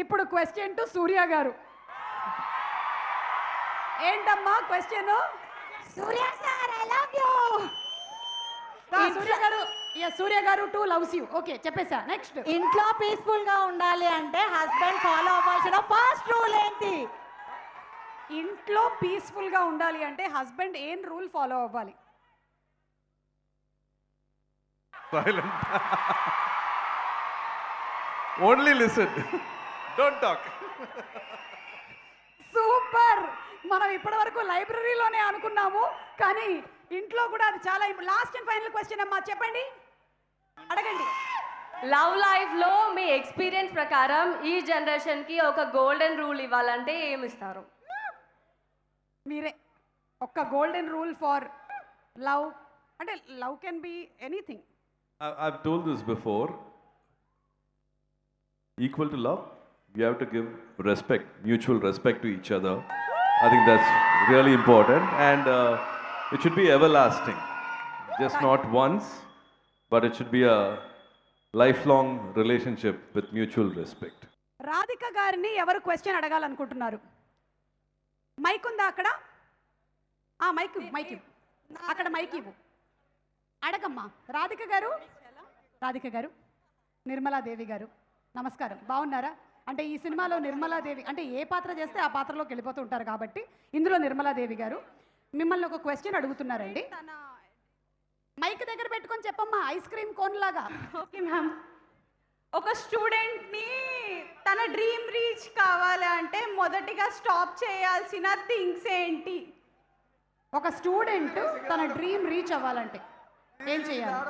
ఇప్పుడు question to Surya గారు. ఏంటమ్మా question? Surya sir I love you. Surya గారు, సూర్య గారు టూ లవ్స్ యూ. ఓకే చెప్పేసా. నెక్స్ట్, ఇంట్లో పీస్ఫుల్ గా ఉండాలి అంటే హస్బెండ్ ఫాలో అవ్వాల్సిన ఫస్ట్ రూల్ ఏంటి? ఇంట్లో పీస్ఫుల్ గా ఉండాలి అంటే హస్బెండ్ ఏం రూల్ ఫాలో అవ్వాలి? Silent. Only listen. Don't talk. Super. మనం ఇప్పటి వరకు లైబ్రరీలోనే అనుకున్నాము, కానీ ఇంట్లో కూడా అది చాలా. లాస్ట్ అండ్ ఫైనల్ క్వశ్చన్ అమ్మా, చెప్పండి, అడగండి. లవ్ లైఫ్లో మీ ఎక్స్పీరియన్స్ ప్రకారం ఈ జనరేషన్కి ఒక గోల్డెన్ రూల్ ఇవ్వాలంటే ఏమి ఇస్తారు? మీరే ఒక్క గోల్డెన్ రూల్ ఫర్ లవ్. అంటే love can be anything. I've told this before. Equal to love, you have to give respect, mutual respect to each other. I think that's really important, and it should be everlasting. Just not once, but it should be a lifelong relationship with mutual respect. Radhika గారిని ఎవరు question అడగాలనుకుంటున్నారు? Mic ఉందా అక్కడ? Mic అక్కడ mic ఇవ్వు. అడగమ్మా. రాధిక గారు, నిర్మలాదేవి గారు, నమస్కారం. బాగున్నారా? అంటే ఈ సినిమాలో నిర్మలాదేవి అంటే ఏ పాత్ర చేస్తే ఆ పాత్రలోకి వెళ్ళిపోతూ ఉంటారు కాబట్టి ఇందులో నిర్మలాదేవి గారు మిమ్మల్ని ఒక క్వశ్చన్ అడుగుతున్నారండి. మైక్ దగ్గర పెట్టుకొని చెప్పమ్మా, ఐస్ క్రీమ్ కోన్ లాగా. Okay ma'am. ఒక స్టూడెంట్ని తన డ్రీమ్ రీచ్ కావాలి అంటే మొదటిగా స్టాప్ చేయాల్సిన థింగ్స్ ఏంటి? ఒక స్టూడెంట్ తన డ్రీమ్ రీచ్ అవ్వాలంటే ఏం చేయాలి?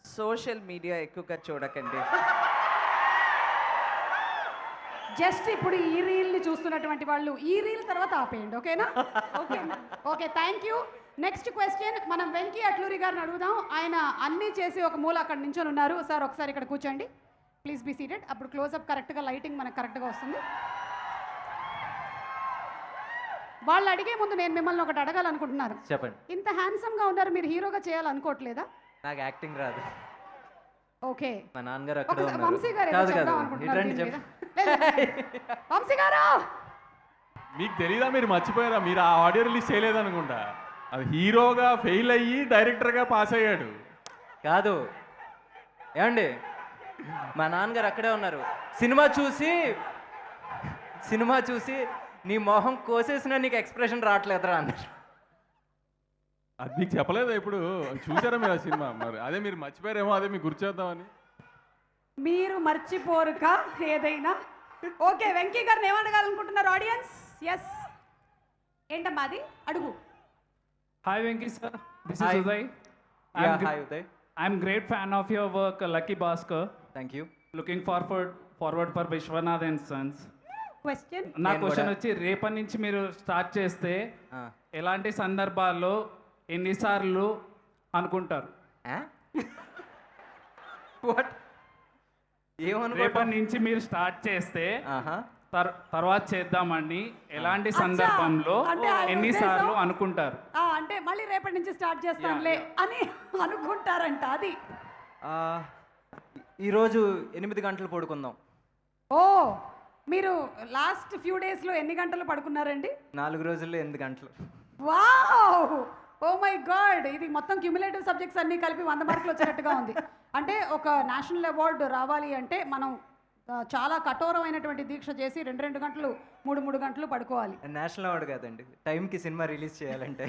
సోషల్ మీడియా ఎక్కువగా చూడకండి. జస్ట్ ఇప్పుడు ఈ రీల్ని చూస్తున్నటువంటి వాళ్ళు ఈ రీల్ తర్వాత ఆపేయండి, ఓకేనా? Okay thank you. Next question మనం వెంకీ అట్లూరి గారిని అడుగుదాం. ఆయన అన్నీ చేసి ఒక మూల అక్కడ నించొని ఉన్నారు. సార్ ఒకసారి ఇక్కడ కూర్చోండి, ప్లీజ్ బీ సీటెడ్. అప్పుడు క్లోజప్ కరెక్ట్గా, లైటింగ్ మనకు కరెక్ట్గా వస్తుంది. వాళ్ళు అడిగే ముందు నేను మిమ్మల్ని ఒకటి అడగాలనుకుంటున్నాను. చెప్పండి. ఇంత హ్యాండ్సమ్గా ఉన్నారు, మీరు హీరోగా చేయాలనుకోవట్లేదా? నాకు యాక్టింగ్ రాదు. ఓకే, మా నాన్నగారు అక్కడ ఉన్నారు. వంశీ గారు ఏదో చెప్దాం అనుకుంటున్నారు దీని మీద. వంశీ గారు, మీకు తెలీదా? మీరు మర్చిపోయారా? మీరు ఆ ఆడియో రిలీజ్ చేయలేదనుకుంటా. అది హీరోగా ఫెయిల్ అయ్యి డైరెక్టర్గా పాస్ అయ్యాడు. కాదు ఏమండి, మా నాన్నగారు అక్కడే ఉన్నారు. సినిమా చూసి నీ మొహం కోసేసినా నీకు ఎక్స్ప్రెషన్ రావట్లేదురా అన్నారు. అది మీకు చెప్పలేదా? ఇప్పుడు చూసారా మీరు ఆ సినిమా? మరి అదే మీరు మర్చిపోయారేమో, అదే మీకు గుర్చేద్దామని. మీరు మర్చిపోరుక ఏదైనా. ఓకే, వెంకీ గారిని ఏమడగాలనుకుంటున్నారు ఆడియన్స్? ఎస్, ఏంటమ్మా అది? అడుగు. Hi Venki sir, this Hi. is Uday. Yeah, hi Uday. I'm great fan of your work, Lucky Bhaskar. Thank you. Looking forward for Vishwanath and Sons. Question నా నేను క్వశ్చన్ కూడా- వచ్చి రేపటి నుంచి మీరు స్టార్ట్ చేస్తే ఆ. ఎలాంటి సందర్భాల్లో ఎన్నిసార్లు అనుకుంటారు? వాట్? రేపటి నుంచి మీరు స్టార్ట్ చేస్తే తర్వాత చేద్దామని ఎలాంటి అచ్చా. సందర్భంలో అంటే ఆయన ఎన్నిసార్లు ఉద్దేశం- అనుకుంటారు? అంటే మళ్ళీ రేపటి నుంచి స్టార్ట్ చేస్తాంలే అని అనుకుంటారంట. అది ఈరోజు 8 గంటలు పడుకుందాం. ఓ, మీరు లాస్ట్ ఫ్యూ డేస్లో ఎన్ని గంటలు పడుకున్నారండి? 4 రోజుల్లో 8 గంటలు. Wow, oh my god. ఇది మొత్తం క్యూములేటివ్ సబ్జెక్ట్స్ అన్నీ కలిపి 100 మార్కులు వచ్చినట్టుగా ఉంది. అంటే ఒక నేషనల్ అవార్డు రావాలి అంటే మనం చాలా కఠోరమైనటువంటి దీక్ష చేసి 2 గంటలు 3 గంటలు పడుకోవాలి. నేషనల్ అవార్డు కాదండి, టైంకి సినిమా రిలీజ్ చేయాలంటే.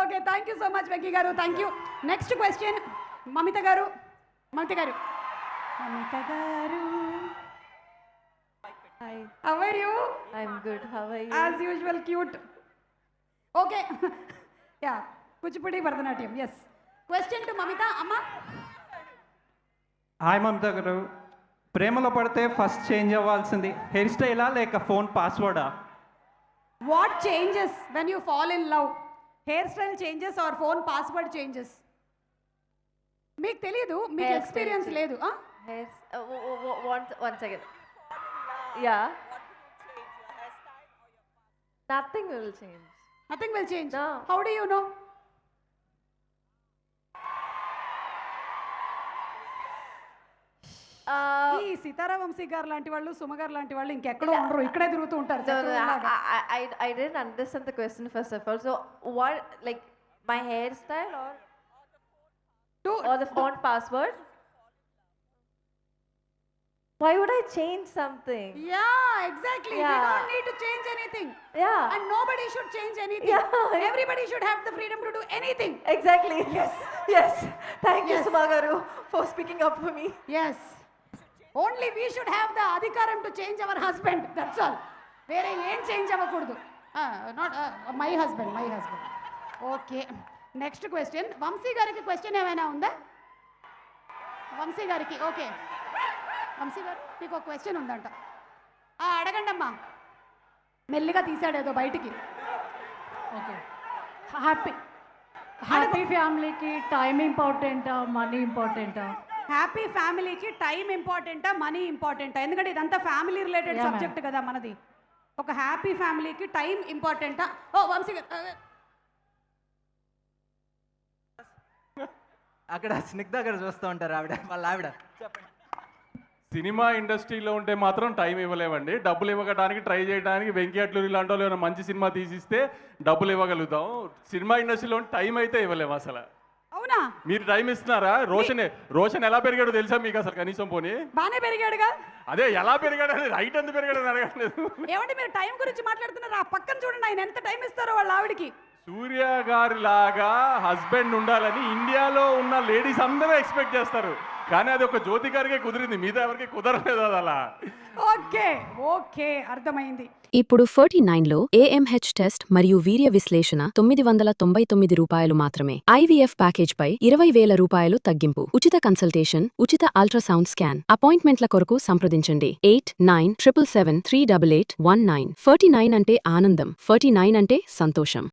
Okay, thank you so much Venky గారు, thank you. Next question Mamitha గారు. Hi, how are you? I'm good. How are you? As usual cute. Okay, yeah, Kuchipudi Bharatanatyam. Yes, question to Mamitha. అమ్మా, హాయ్ మమత గారు, ప్రేమలో పడితే first change అవ్వాల్సింది hair స్టైలా లేక ఫోన్ పాస్వర్డా? What changes when you fall in love? Hair style changes or phone password changes? మీకు తెలీదు, మీకు Hair ఎక్స్పీరియన్స్ style లేదు. Yes. One second. Yeah. Nothing will change. Nothing will change. No. How do you know? ఈ సీతారా వంశీ గారు లాంటి వాళ్ళు సుమ గారు లాంటి వాళ్ళు ఇంకెక్కడో ఉండరు, ఇక్కడే తిరుగుతూ ఉంటారు చక్రవర్తిలాగా. I didn't understand the question first of all. So what, like my hairstyle or the phone password? Why would I change something? Yeah, exactly. We Yeah. don't need to change anything. Yeah. And nobody should change anything. Yeah. Everybody should have the freedom to do anything. Exactly. Yes. Thank you, Yes. Sumagaru, for speaking up for me. Yes. Only we should have the adhikaram to change our husband. That's all. Vere em change avvakudu. Not my husband. Okay. Next question. Vamsi gariki question ఏమైనా ఉందా? వంశీ గారికి okay. Vamsi గారు మీకు ఒక question ఉందంట. అడగండి అమ్మా. మెల్లిగా తీసాడేదో బయటికి. ఓకే. హ్యాపీ ఫ్యామిలీకి టైం ఇంపార్టెంటా, మనీ ఇంపార్టెంటా? హ్యాపీ ఫ్యామిలీకి టైం ఇంపార్టెంటా, మనీ ఇంపార్టెంటా? ఎందుకంటే ఇదంతా ఫ్యామిలీ రిలేటెడ్ Yeah, సబ్జెక్ట్ కదా మనది. ఒక హ్యాపీ ఫ్యామిలీకి టైం ఇంపార్టెంటా? ఓ వంశీ గారు అక్కడ స్నిగ్ధ గారు చూస్తూ ఉంటారు వాళ్ళ ఆవిడ. సినిమా ఇండస్ట్రీలో ఉంటే మాత్రం టైం ఇవ్వలేమండి. డబ్బులు ఇవ్వడానికి ట్రై చేయడానికి వెంకీ అట్లూరి లాంటి వాళ్ళు ఏమైనా మంచి సినిమా తీసిస్తే డబ్బులు ఇవ్వగలుగుతాం. సినిమా ఇండస్ట్రీలో టైం అయితే ఇవ్వలేము అసలు. అవునా? మీరు టైం ఇస్తున్నారా? రోషన్ ఎలా పెరిగాడో తెలుసా మీకు అసలు కనీసం? పోనీ బాగానే పెరిగాడుగా. అదే ఎలా పెరిగాడు అనేది, రైట్ ఎంత పెరిగాడని అడగట్లేదు. ఏమంటే మీరు టైం గురించి మాట్లాడుతున్నారు, ఆ పక్కన చూడండి ఆయన ఎంత టైం ఇస్తారో వాళ్ళ ఆవిడికి. సూర్య గారి లాగా హస్బెండ్ ఉండాలని ఇండియాలో ఉన్న లేడీస్ అందరూ ఎక్స్పెక్ట్ చేస్తారు. కానీ అది ఒక జ్యోతి గారికే కుదిరింది, మిగతా ఎవరికి కుదరలేదు అది అలా. ఓకే అర్థమైంది. ఇప్పుడు 49లో AMH టెస్ట్ మరియు వీర్య విశ్లేషణ 999 రూపాయలు మాత్రమే. IVF ప్యాకేజ్ పై 20,000 రూపాయలు తగ్గింపు. ఉచిత కన్సల్టేషన్, ఉచిత అల్ట్రాసౌండ్ స్కాన్. అపాయింట్మెంట్ల కొరకు సంప్రదించండి 8977738819. 49 అంటే ఆనందం, 49 అంటే సంతోషం.